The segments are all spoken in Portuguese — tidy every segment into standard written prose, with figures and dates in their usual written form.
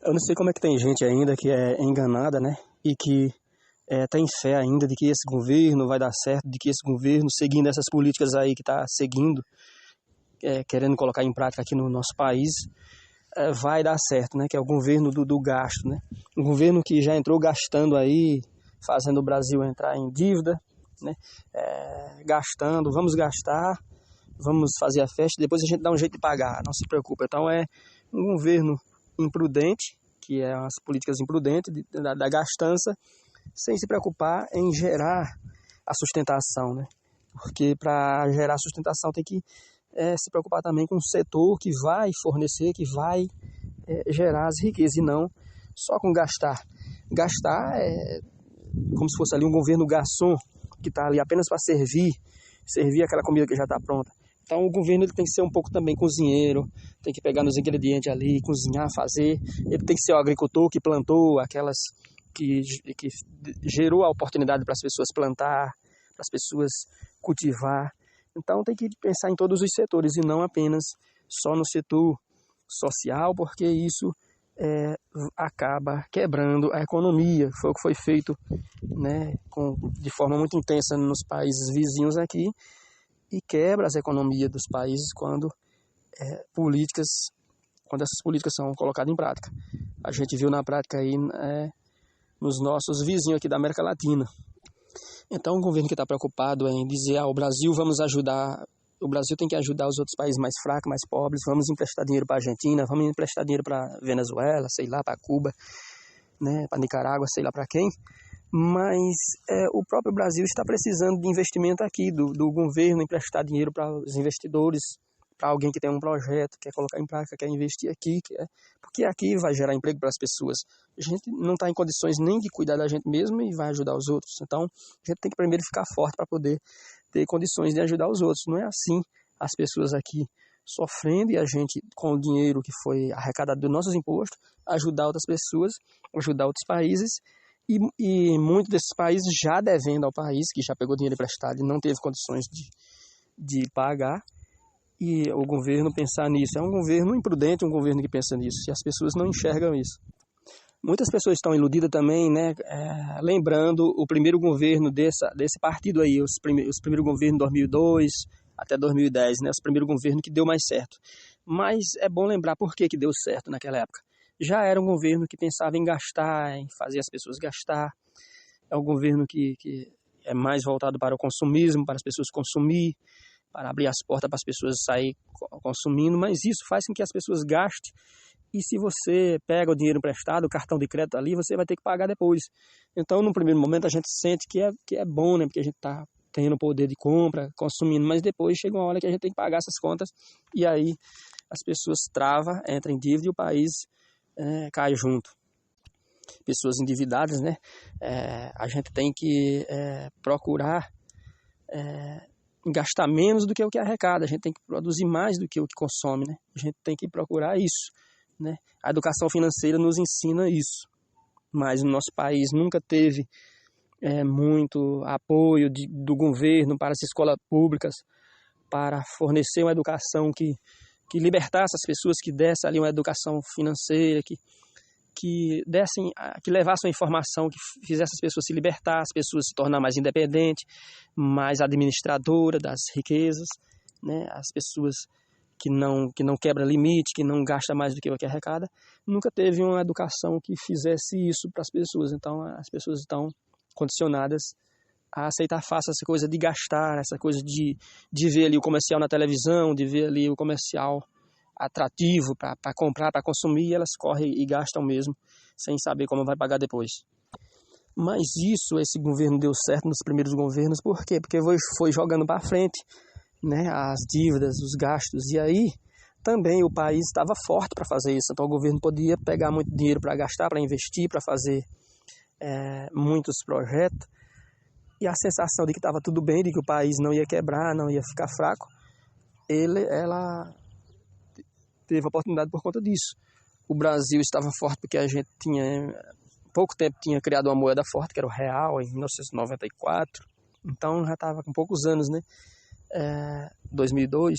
Eu não sei como é que tem gente ainda que é enganada, né? E que tem fé ainda de que esse governo vai dar certo, de que esse governo, seguindo essas políticas aí que está seguindo, querendo colocar em prática aqui no nosso país, vai dar certo, né? Que é o governo do gasto, né? Um governo que já entrou gastando aí, fazendo o Brasil entrar em dívida, né? Gastando, vamos gastar, vamos fazer a festa, depois a gente dá um jeito de pagar, não se preocupe. Então é um governo imprudente, que é as políticas imprudentes da gastança, sem se preocupar em gerar a sustentação, né? Porque para gerar sustentação tem que se preocupar também com o setor que vai fornecer, que vai gerar as riquezas, e não só com gastar. Gastar é como se fosse ali um governo garçom, que está ali apenas para servir aquela comida que já está pronta. Então o governo ele tem que ser um pouco também cozinheiro, tem que pegar nos ingredientes ali, cozinhar, fazer. Ele tem que ser o agricultor que plantou aquelas que gerou a oportunidade para as pessoas plantar, para as pessoas cultivar. Então tem que pensar em todos os setores e não apenas só no setor social, porque isso acaba quebrando a economia. Foi o que foi feito, né, de forma muito intensa nos países vizinhos aqui, e quebra as economias dos países quando essas políticas são colocadas em prática. A gente viu na prática aí nos nossos vizinhos aqui da América Latina. Então, um governo que está preocupado em dizer, o Brasil vamos ajudar, o Brasil tem que ajudar os outros países mais fracos, mais pobres, vamos emprestar dinheiro para a Argentina, vamos emprestar dinheiro para Venezuela, sei lá, para Cuba, né, para Nicarágua, sei lá para quem. Mas o próprio Brasil está precisando de investimento aqui, do governo emprestar dinheiro para os investidores, para alguém que tem um projeto, quer colocar em prática, quer investir aqui, porque aqui vai gerar emprego para as pessoas. A gente não está em condições nem de cuidar da gente mesmo e vai ajudar os outros. Então, a gente tem que primeiro ficar forte para poder ter condições de ajudar os outros. Não é assim as pessoas aqui sofrendo e a gente, com o dinheiro que foi arrecadado dos nossos impostos, ajudar outras pessoas, ajudar outros países. E muitos desses países já devendo ao país, que já pegou dinheiro emprestado e não teve condições de pagar, e o governo pensar nisso. É um governo imprudente, um governo que pensa nisso, e as pessoas não enxergam isso. Muitas pessoas estão iludidas também, né, lembrando o primeiro governo desse partido aí, os primeiros governos de 2002 até 2010, né, os primeiros governos que deu mais certo. Mas é bom lembrar por que deu certo naquela época. Já era um governo que pensava em gastar, em fazer as pessoas gastar. É um governo que é mais voltado para o consumismo, para as pessoas consumir, para abrir as portas para as pessoas saírem consumindo, mas isso faz com que as pessoas gastem. E se você pega o dinheiro emprestado, o cartão de crédito ali, você vai ter que pagar depois. Então, no primeiro momento, a gente sente que é bom, né? Porque a gente está tendo poder de compra, consumindo, mas depois chega uma hora que a gente tem que pagar essas contas, e aí as pessoas travam, entram em dívida e o país cai junto. Pessoas endividadas, né? A gente tem que procurar gastar menos do que o que arrecada, a gente tem que produzir mais do que o que consome, né? A gente tem que procurar isso, né? A educação financeira nos ensina isso, mas o nosso país nunca teve muito apoio do governo para as escolas públicas, para fornecer uma educação que libertasse as pessoas, que desse ali uma educação financeira, que levasse uma informação que fizesse as pessoas se libertar, as pessoas se tornar mais independentes, mais administradora das riquezas, né? As pessoas que não quebra limite, que não gasta mais do que o que arrecada. Nunca teve uma educação que fizesse isso para as pessoas. Então as pessoas estão condicionadas a aceitar fácil essa coisa de gastar, essa coisa de ver ali o comercial na televisão, de ver ali o comercial atrativo para comprar, para consumir, e elas correm e gastam mesmo, sem saber como vai pagar depois. Mas esse governo deu certo nos primeiros governos, por quê? Porque foi jogando para frente, né, as dívidas, os gastos, e aí também o país estava forte para fazer isso, então o governo podia pegar muito dinheiro para gastar, para investir, para fazer muitos projetos, e a sensação de que estava tudo bem, de que o país não ia quebrar, não ia ficar fraco, ela teve oportunidade por conta disso. O Brasil estava forte porque a gente pouco tempo tinha criado uma moeda forte, que era o real, em 1994. Então já estava com poucos anos, né? 2002,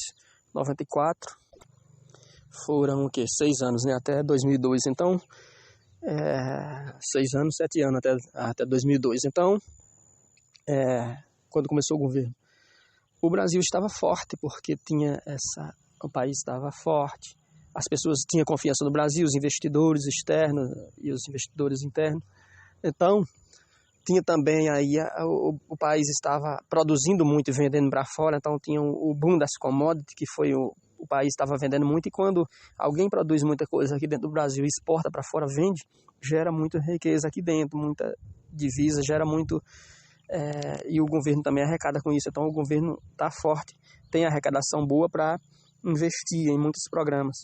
94. foram o quê? 6 anos, né? Até 2002. Então, 6 anos, 7 anos até 2002. Então, quando começou o governo, o Brasil estava forte porque o país estava forte. As pessoas tinham confiança no Brasil, os investidores externos e os investidores internos. Então, tinha também aí, o país estava produzindo muito e vendendo para fora, então tinha o boom das commodities, que foi o país estava vendendo muito, e quando alguém produz muita coisa aqui dentro do Brasil e exporta para fora, vende, gera muita riqueza aqui dentro, muita divisa, gera muito, e o governo também arrecada com isso. Então o governo está forte, tem arrecadação boa para investir em muitos programas.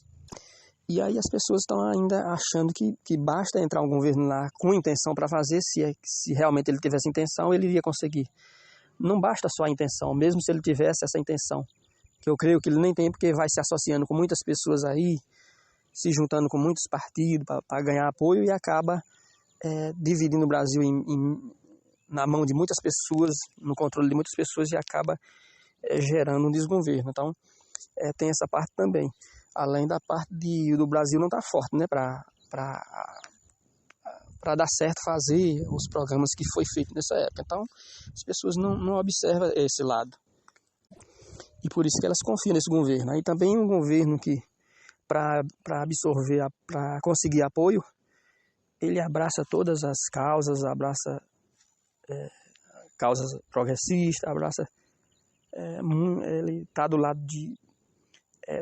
E aí as pessoas estão ainda achando que basta entrar um governo lá com intenção para fazer, se realmente ele tivesse intenção, ele iria conseguir. Não basta só a intenção, mesmo se ele tivesse essa intenção, que eu creio que ele nem tem, porque vai se associando com muitas pessoas aí, se juntando com muitos partidos para ganhar apoio, e acaba dividindo o Brasil na mão de muitas pessoas, no controle de muitas pessoas, e acaba gerando um desgoverno. Então tem essa parte também. Além da parte do Brasil não estar forte, né, para dar certo fazer os programas que foi feito nessa época. Então, as pessoas não observam esse lado. E por isso que elas confiam nesse governo. Aí também um governo que, para absorver, para conseguir apoio, ele abraça todas as causas, abraça causas progressistas, ele está do lado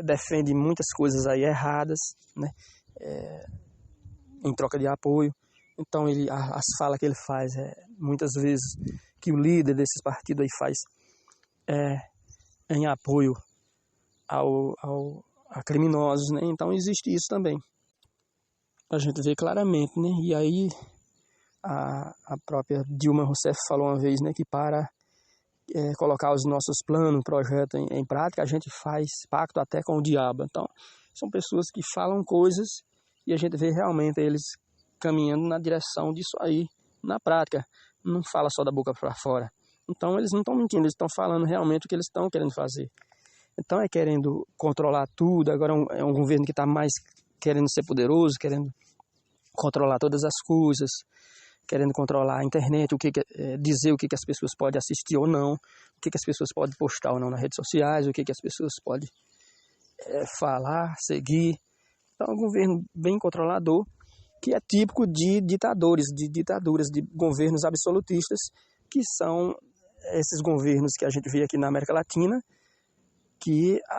defende muitas coisas aí erradas, né, em troca de apoio. Então as falas que ele faz, muitas vezes, que o líder desses partidos aí faz em apoio a criminosos, né? Então existe isso também. A gente vê claramente, né? E aí a própria Dilma Rousseff falou uma vez, né, que para colocar os nossos planos, projetos em prática, a gente faz pacto até com o diabo. Então, são pessoas que falam coisas e a gente vê realmente eles caminhando na direção disso aí, na prática. Não fala só da boca para fora. Então, eles não estão mentindo, eles estão falando realmente o que eles estão querendo fazer. Então, é querendo controlar tudo. Agora é um governo que está mais querendo ser poderoso, querendo controlar todas as coisas, querendo controlar a internet, dizer o que as pessoas podem assistir ou não, o que as pessoas podem postar ou não nas redes sociais, o que as pessoas podem falar, seguir. Então é um governo bem controlador, que é típico de ditaduras, de governos absolutistas, que são esses governos que a gente vê aqui na América Latina,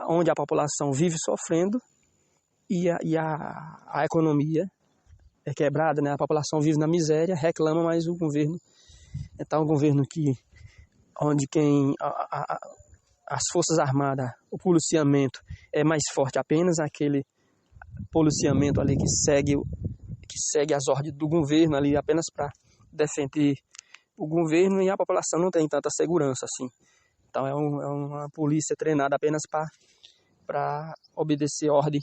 onde a população vive sofrendo e a economia é quebrada, né? A população vive na miséria, reclama, mas o governo um governo onde as forças armadas, o policiamento é mais forte, apenas aquele policiamento ali que segue as ordens do governo ali apenas para defender o governo, e a população não tem tanta segurança assim. Então é uma polícia treinada apenas para obedecer a ordem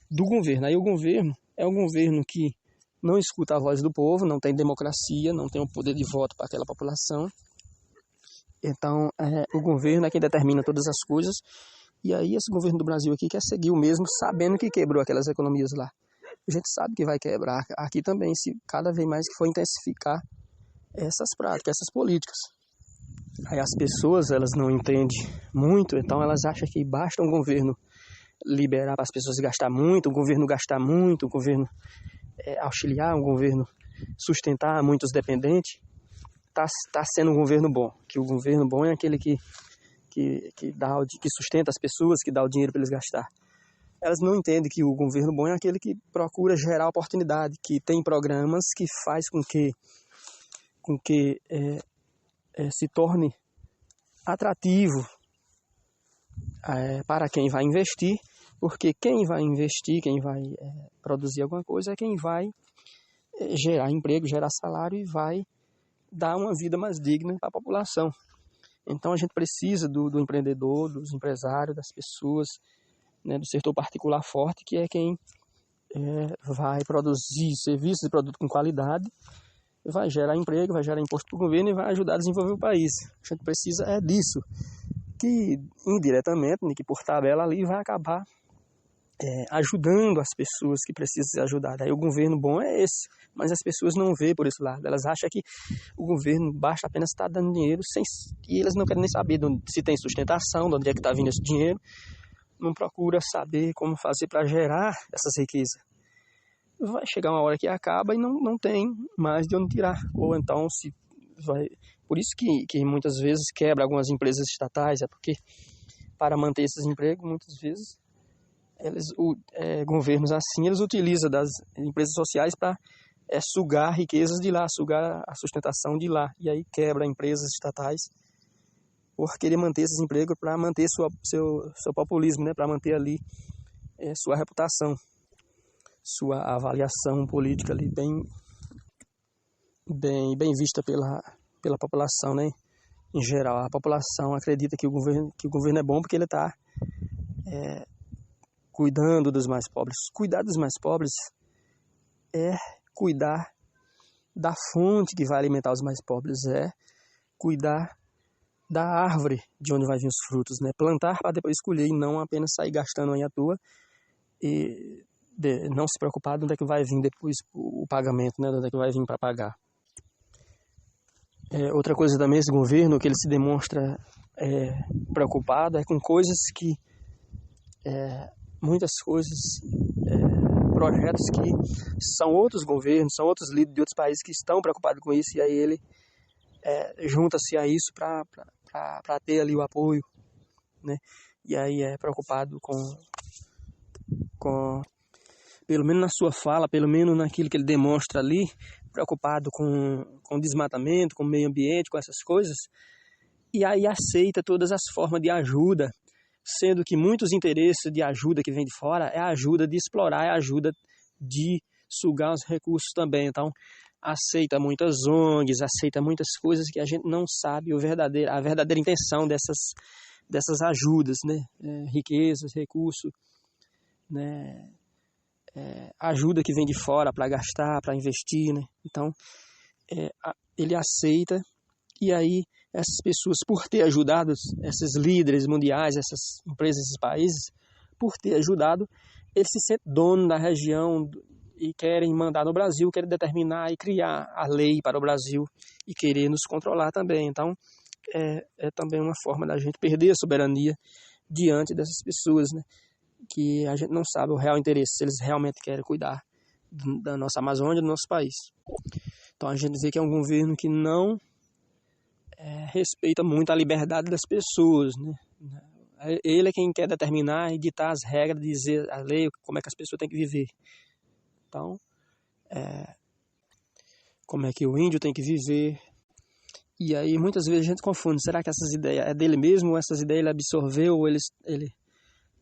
do governo. Aí o governo é um governo que não escuta a voz do povo, não tem democracia, não tem o poder de voto para aquela população. Então, o governo é quem determina todas as coisas. E aí esse governo do Brasil aqui quer seguir o mesmo, sabendo que quebrou aquelas economias lá. A gente sabe que vai quebrar aqui também, se cada vez mais que for intensificar essas práticas, essas políticas. Aí as pessoas, elas não entendem muito, então elas acham que basta um governo liberar para as pessoas gastar muito, o governo gastar muito, o governo auxiliar, um governo sustentar muitos dependentes, tá sendo um governo bom. Que o governo bom é aquele que sustenta as pessoas, que dá o dinheiro para eles gastar. Elas não entendem que o governo bom é aquele que procura gerar oportunidade, que tem programas que faz com que se torne atrativo para quem vai investir, porque quem vai investir, quem vai produzir alguma coisa é quem vai gerar emprego, gerar salário e vai dar uma vida mais digna para a população. Então a gente precisa do empreendedor, dos empresários, das pessoas, né, do setor particular forte, que é quem vai produzir serviços e produtos com qualidade, vai gerar emprego, vai gerar imposto para o governo e vai ajudar a desenvolver o país. A gente precisa disso, que indiretamente, né, que por tabela ali vai acabar ajudando as pessoas que precisam ser ajudadas. Aí o governo bom é esse, mas as pessoas não vê por esse lado. Elas acham que o governo basta apenas estar dando dinheiro e eles não querem nem saber se tem sustentação, de onde é que está vindo esse dinheiro. Não procura saber como fazer para gerar essas riquezas. Vai chegar uma hora que acaba e não tem mais de onde tirar. Ou então, por isso que muitas vezes quebra algumas empresas estatais, é porque para manter esses empregos, muitas vezes, governos assim, eles utilizam das empresas sociais para sugar riquezas de lá, sugar a sustentação de lá. E aí quebra empresas estatais por querer manter esses empregos para manter seu populismo, né? Para manter ali sua reputação, sua avaliação política ali bem vista pela população, né? Em geral, a população acredita que o governo é bom porque ele está cuidando dos mais pobres. Cuidar dos mais pobres é cuidar da fonte que vai alimentar os mais pobres, é cuidar da árvore de onde vai vir os frutos, né? Plantar para depois escolher e não apenas sair gastando aí à toa e não se preocupar de onde é que vai vir depois o pagamento, né? De onde é que vai vir para pagar. Outra coisa também, esse governo, que ele se demonstra preocupado com coisas que, muitas coisas, projetos que são outros governos, são outros líderes de outros países que estão preocupados com isso, e aí ele junta-se a isso para ter ali o apoio, né? E aí é preocupado com, pelo menos na sua fala, pelo menos naquilo que ele demonstra ali, preocupado com desmatamento, com o meio ambiente, com essas coisas, e aí aceita todas as formas de ajuda, sendo que muitos interesses de ajuda que vem de fora é a ajuda de explorar, é a ajuda de sugar os recursos também. Então, aceita muitas ONGs, aceita muitas coisas que a gente não sabe a verdadeira intenção dessas ajudas, né? Riquezas, recursos, né? Ajuda que vem de fora para gastar, para investir, né? Então, ele aceita, e aí essas pessoas, por ter ajudado esses líderes mundiais, essas empresas, esses países, por ter ajudado, eles se sentem dono da região e querem mandar no Brasil, querem determinar e criar a lei para o Brasil e querer nos controlar também. Então, é também uma forma da gente perder a soberania diante dessas pessoas, né? Que a gente não sabe o real interesse, se eles realmente querem cuidar da nossa Amazônia, do nosso país. Então a gente vê que é um governo que não respeita muito a liberdade das pessoas, né? Ele é quem quer determinar e ditar as regras, dizer a lei, como é que as pessoas têm que viver. Então, como é que o índio tem que viver. E aí muitas vezes a gente confunde, será que essas ideias é dele mesmo, ou essas ideias ele absorveu,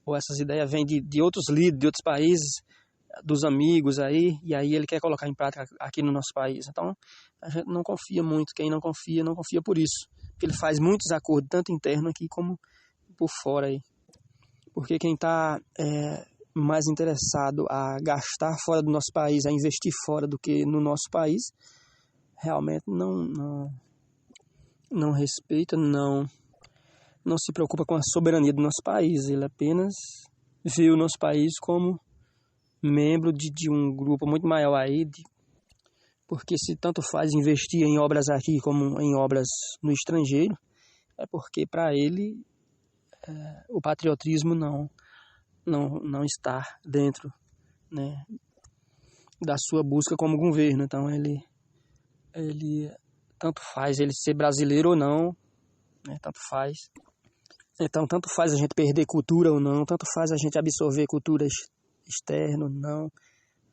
ou essas ideias vêm de outros líderes, de outros países, dos amigos aí, e aí ele quer colocar em prática aqui no nosso país. Então, a gente não confia muito. Quem não confia por isso. Porque ele faz muitos acordos, tanto interno aqui como por fora aí. Porque quem está mais interessado a gastar fora do nosso país, a investir fora do que no nosso país, realmente não respeita, não se preocupa com a soberania do nosso país. Ele apenas vê o nosso país como membro de um grupo muito maior aí, porque se tanto faz investir em obras aqui como em obras no estrangeiro, é porque para ele o patriotismo não está dentro, né, da sua busca como governo. Então ele tanto faz ele ser brasileiro ou não, né, tanto faz. Então, tanto faz a gente perder cultura ou não, tanto faz a gente absorver cultura externa ou não,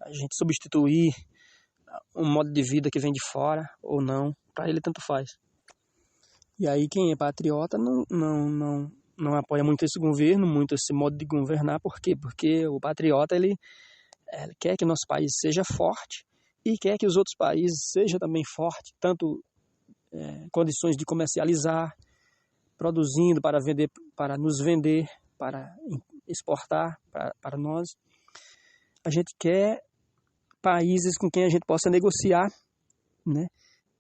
a gente substituir um modo de vida que vem de fora ou não, para ele tanto faz. E aí quem é patriota não apoia muito esse governo, muito esse modo de governar. Por quê? Porque o patriota ele quer que nosso país seja forte e quer que os outros países sejam também fortes, tanto condições de comercializar, produzindo para vender, para nos vender, para exportar para nós. A gente quer países com quem a gente possa negociar, né?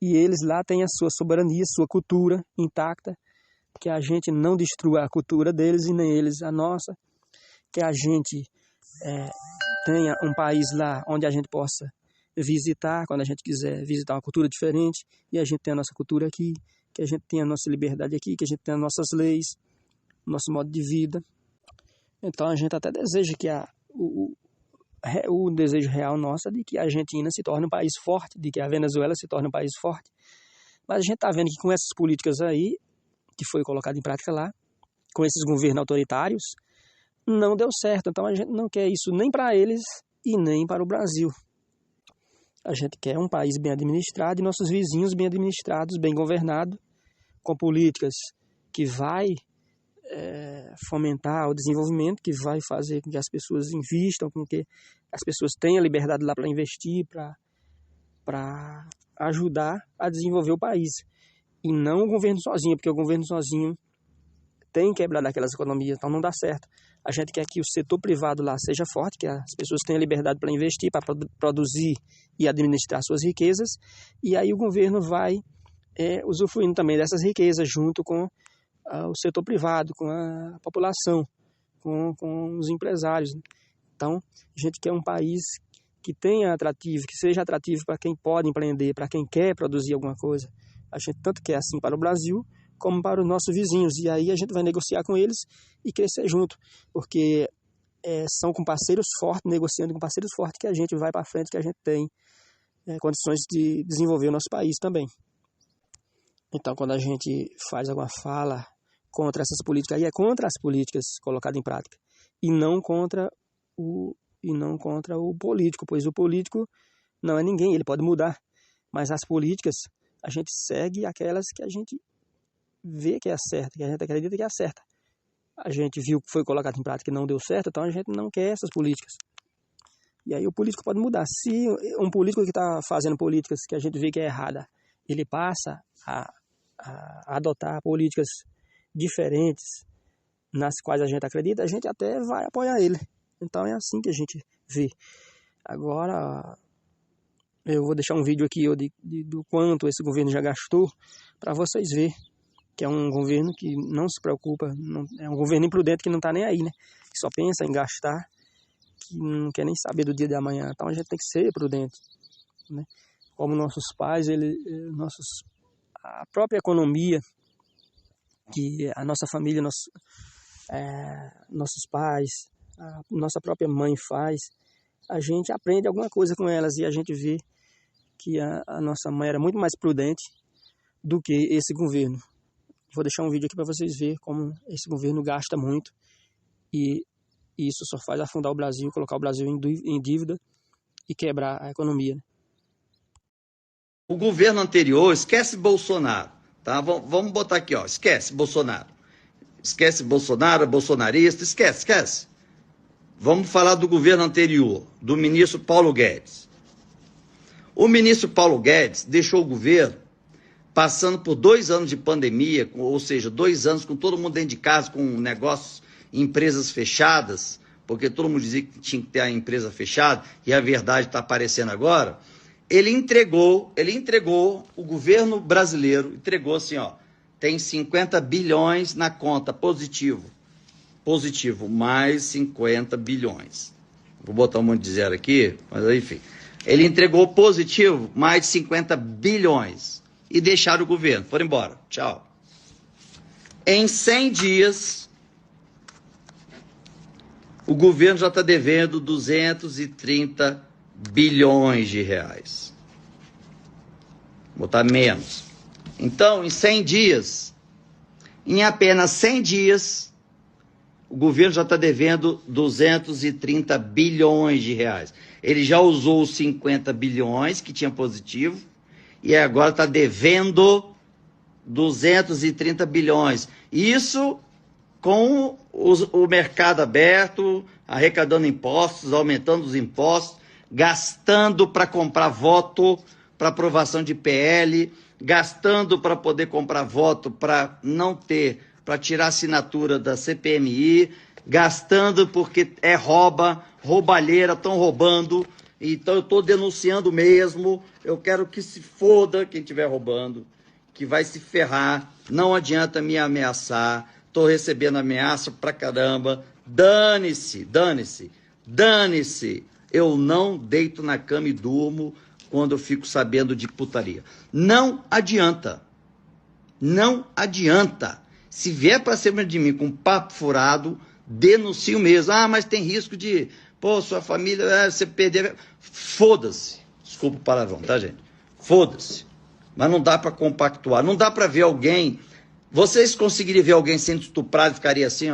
E eles lá têm a sua soberania, sua cultura intacta, que a gente não destrua a cultura deles e nem eles a nossa, que a gente tenha um país lá onde a gente possa visitar, quando a gente quiser visitar uma cultura diferente, e a gente tem a nossa cultura aqui, que a gente tenha a nossa liberdade aqui, que a gente tenha as nossas leis, nosso modo de vida. Então a gente até deseja que o desejo real nosso é de que a Argentina se torne um país forte, de que a Venezuela se torne um país forte. Mas a gente está vendo que com essas políticas aí, que foi colocado em prática lá, com esses governos autoritários, não deu certo. Então a gente não quer isso nem para eles e nem para o Brasil. A gente quer um país bem administrado e nossos vizinhos bem administrados, bem governados, com políticas que vai fomentar o desenvolvimento, que vai fazer com que as pessoas invistam, com que as pessoas tenham liberdade lá para investir, para ajudar a desenvolver o país. E não o governo sozinho, porque o governo sozinho tem quebrado aquelas economias, então não dá certo. A gente quer que o setor privado lá seja forte, que as pessoas tenham liberdade para investir, para produzir e administrar suas riquezas, e aí o governo vai usufruindo também dessas riquezas junto com o setor privado, com a população, com os empresários. Então, a gente quer um país que tenha atrativo, que seja atrativo para quem pode empreender, para quem quer produzir alguma coisa. A gente tanto quer assim para o Brasil, como para os nossos vizinhos. E aí a gente vai negociar com eles e crescer junto, porque são com parceiros fortes, negociando com parceiros fortes, que a gente vai para frente, que a gente tem condições de desenvolver o nosso país também. Então, quando a gente faz alguma fala contra essas políticas, aí é contra as políticas colocadas em prática, e não contra o político, pois o político não é ninguém, ele pode mudar, mas as políticas, a gente segue aquelas que a gente vê que é certa, que a gente acredita que é certa. A gente viu que foi colocado em prática e não deu certo, então a gente não quer essas políticas. E aí o político pode mudar. Se um político que está fazendo políticas que a gente vê que é errada, ele passa a adotar políticas diferentes nas quais a gente acredita, a gente até vai apoiar ele. Então é assim que a gente vê. Agora, eu vou deixar um vídeo aqui do quanto esse governo já gastou, para vocês verem que é um governo que não se preocupa, é um governo imprudente que não está nem aí, né? Que só pensa em gastar, que não quer nem saber do dia de amanhã. Então a gente tem que ser prudente, né? Como nossos pais, a própria economia que a nossa família, nossos pais, a nossa própria mãe faz, a gente aprende alguma coisa com elas e a gente vê que a nossa mãe era muito mais prudente do que esse governo. Vou deixar um vídeo aqui para vocês verem como esse governo gasta muito e isso só faz afundar o Brasil, colocar o Brasil em dívida e quebrar a economia. O governo anterior, esquece Bolsonaro, tá? Vamos botar aqui, ó, esquece Bolsonaro. Esquece Bolsonaro, bolsonarista, esquece. Vamos falar do governo anterior, do ministro Paulo Guedes. O ministro Paulo Guedes deixou o governo passando por 2 anos de pandemia, ou seja, 2 anos com todo mundo dentro de casa, com negócios, empresas fechadas, porque todo mundo dizia que tinha que ter a empresa fechada, e a verdade está aparecendo agora. Ele entregou, o governo brasileiro entregou assim, ó, tem 50 bilhões na conta, positivo, mais 50 bilhões. Vou botar um monte de zero aqui, mas enfim. Ele entregou positivo, mais de 50 bilhões. E deixaram o governo, foram embora, tchau. Em 100 dias, o governo já está devendo 230 bilhões de reais. Vou botar menos. Então, em 100 dias, em apenas 100 dias, o governo já está devendo 230 bilhões de reais. Ele já usou os 50 bilhões que tinha positivo e agora está devendo 230 bilhões. Isso com o mercado aberto, arrecadando impostos, aumentando os impostos, gastando para comprar voto para aprovação de PL, gastando para poder comprar voto para não ter, para tirar a assinatura da CPMI, gastando porque roubalheira, estão roubando. Então eu estou denunciando mesmo, eu quero que se foda quem estiver roubando, que vai se ferrar, não adianta me ameaçar, estou recebendo ameaça pra caramba, dane-se, Dane-se, eu não deito na cama e durmo quando eu fico sabendo de putaria. Não adianta. Não adianta. Se vier para cima de mim com papo furado, denuncio mesmo. Ah, mas tem risco de, pô, sua família, você perder. Foda-se. Desculpa o palavrão, tá, gente? Foda-se. Mas não dá para compactuar. Não dá para ver alguém. Vocês conseguiriam ver alguém sendo estuprado e ficaria assim,